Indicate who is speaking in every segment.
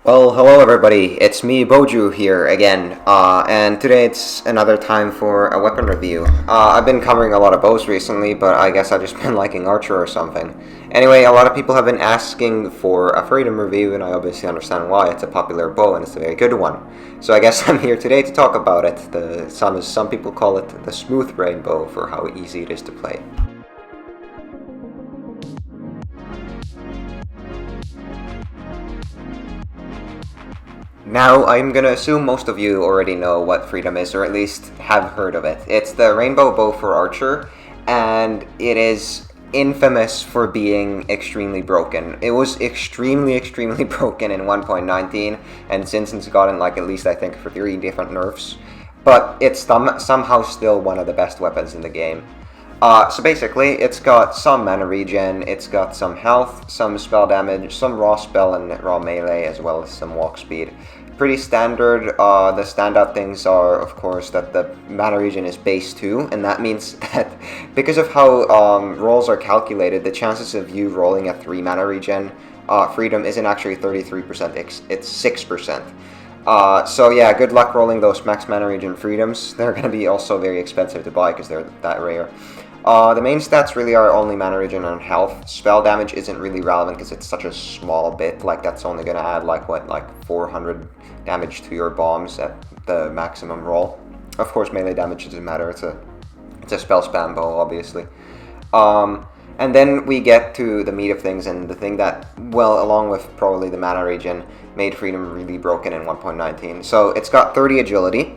Speaker 1: Well, hello everybody, it's me, Iboju, here again, and today it's another time for a weapon review. I've been covering a lot of bows recently, but I guess I've just been liking Archer or something. Anyway, a lot of people have been asking for a Freedom review, and I obviously understand why. It's a popular bow, and it's a very good one. So I guess I'm here today to talk about it. Some people call it the smooth rainbow for how easy it is to play. Now, I'm gonna assume most of you already know what Freedom is, or at least have heard of it. It's the rainbow bow for Archer, and it is infamous for being extremely broken. It was extremely broken in 1.19, and since it's gotten like at least I think for 3 different nerfs, but it's somehow still one of the best weapons in the game. So basically, it's got some mana regen, it's got some health, some spell damage, some raw spell and raw melee, as well as some walk speed. Pretty standard. The standout things are, of course, that the mana regen is base 2, and that means that because of how rolls are calculated, the chances of you rolling a 3 mana regen Freedom isn't actually 33%, it's 6%. So yeah, good luck rolling those max mana regen Freedoms. They're going to be also very expensive to buy because they're that rare. The main stats really are only mana regen and health. Spell damage isn't really relevant because it's such a small bit, like that's only going to add like 400 damage to your bombs at the maximum roll. Of course melee damage doesn't matter, it's a spell spam bow obviously. And then we get to the meat of things, and the thing that, well, along with probably the mana regen, made Freedom really broken in 1.19. So it's got 30 agility.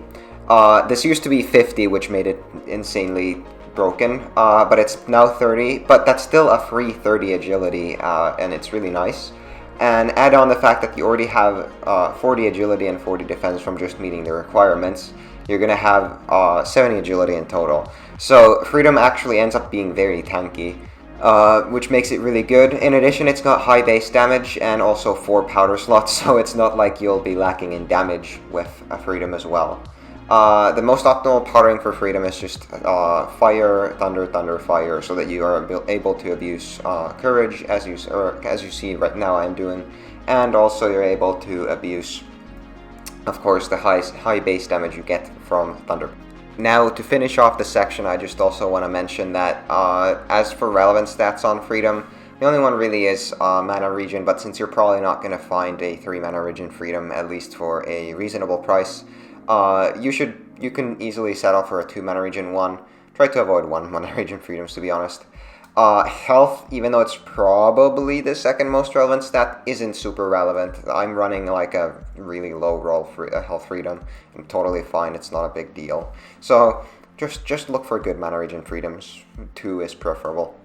Speaker 1: This used to be 50, which made it insanely broken, but it's now 30, but that's still a free 30 agility, and it's really nice. And add on the fact that you already have 40 agility and 40 defense from just meeting the requirements, you're going to have 70 agility in total. So Freedom actually ends up being very tanky, which makes it really good. In addition, it's got high base damage and also 4 powder slots, so it's not like you'll be lacking in damage with a Freedom as well. The most optimal powdering for Freedom is just fire, thunder, thunder, fire, so that you are able to abuse courage, as you see right now I'm doing, and also you're able to abuse, of course, the high base damage you get from thunder. Now, to finish off the section, I just also want to mention that as for relevant stats on Freedom, the only one really is mana regen, but since you're probably not going to find a 3 mana regen Freedom, at least for a reasonable price, you can easily settle for a 2 mana regen one. Try to avoid 1 mana regen Freedoms, to be honest. Health, even though it's probably the second most relevant stat, isn't super relevant. I'm running like a really low roll for health Freedom. I'm totally fine, it's not a big deal. So just look for good mana regen Freedoms. 2 is preferable.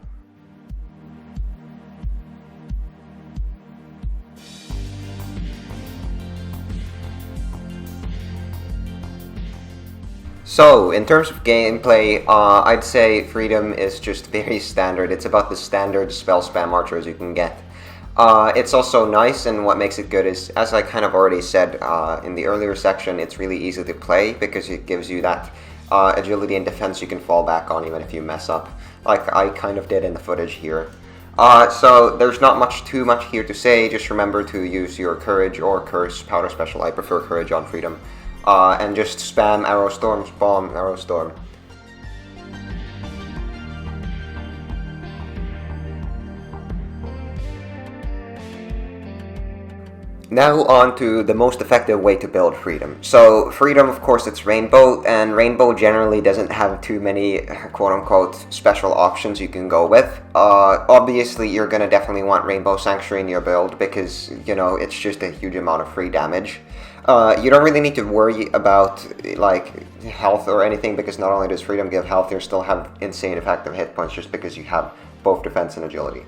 Speaker 1: So, in terms of gameplay, I'd say Freedom is just very standard. It's about the standard spell spam archer as you can get. It's also nice, and what makes it good is, as I kind of already said in the earlier section, it's really easy to play because it gives you that agility and defense you can fall back on even if you mess up, like I kind of did in the footage here. So there's not too much here to say. Just remember to use your courage or curse powder special. I prefer courage on Freedom. And just spam arrow storm, spawn arrow storm. Now on to the most effective way to build Freedom. So Freedom, of course, it's Rainbow, and Rainbow generally doesn't have too many quote-unquote special options you can go with. Obviously, you're going to definitely want Rainbow Sanctuary in your build because, you know, it's just a huge amount of free damage. You don't really need to worry about like health or anything because not only does Freedom give health, you still have insane effective hit points just because you have both defense and agility.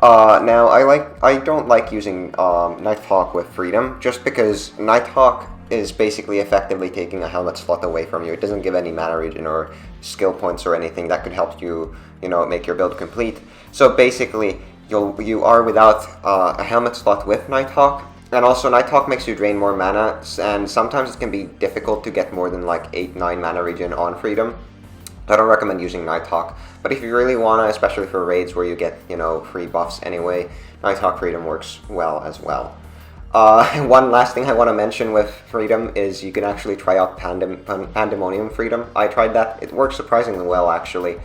Speaker 1: Now I don't like using Nighthawk with Freedom just because Nighthawk is basically effectively taking a helmet slot away from you. It doesn't give any mana regen or skill points or anything that could help you, make your build complete. So basically, you are without a helmet slot with Nighthawk. And also, Nighthawk makes you drain more mana, and sometimes it can be difficult to get more than like 8-9 mana regen on Freedom. I don't recommend using Nighthawk, but if you really want to, especially for raids where you get, free buffs anyway, Nighthawk Freedom works well as well. One last thing I want to mention with Freedom is you can actually try out Pandemonium Freedom. I tried that. It works surprisingly well, actually.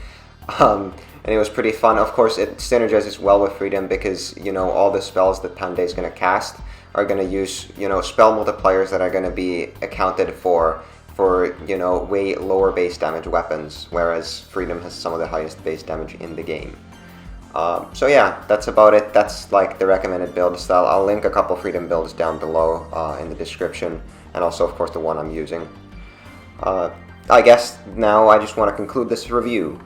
Speaker 1: And it was pretty fun. Of course, it synergizes well with Freedom because, you know, all the spells that Pande is going to cast are going to use, you know, spell multipliers that are going to be accounted for, you know, way lower base damage weapons, whereas Freedom has some of the highest base damage in the game. So yeah, that's about it. That's like the recommended build style. I'll link a couple Freedom builds down below in the description, and also of course the one I'm using. I guess now I just want to conclude this review.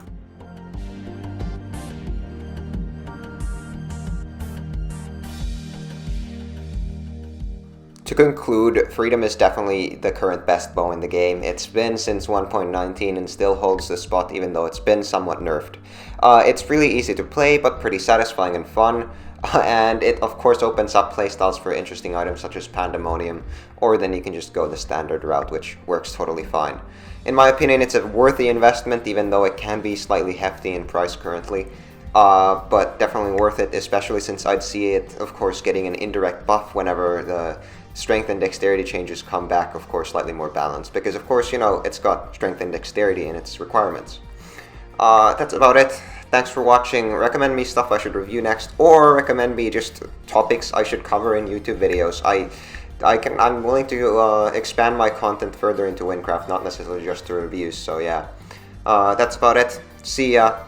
Speaker 1: To conclude, Freedom is definitely the current best bow in the game. It's been since 1.19 and still holds the spot even though it's been somewhat nerfed. It's really easy to play but pretty satisfying and fun, and it of course opens up playstyles for interesting items such as Pandemonium, or then you can just go the standard route, which works totally fine. In my opinion, it's a worthy investment even though it can be slightly hefty in price currently. But definitely worth it, especially since I'd see it, of course, getting an indirect buff whenever the strength and dexterity changes come back, of course, slightly more balanced. Because, of course, you know, it's got strength and dexterity in its requirements. That's about it. Thanks for watching. Recommend me stuff I should review next, or recommend me just topics I should cover in YouTube videos. I'm willing to expand my content further into Wynncraft, not necessarily just the reviews, so yeah. That's about it. See ya.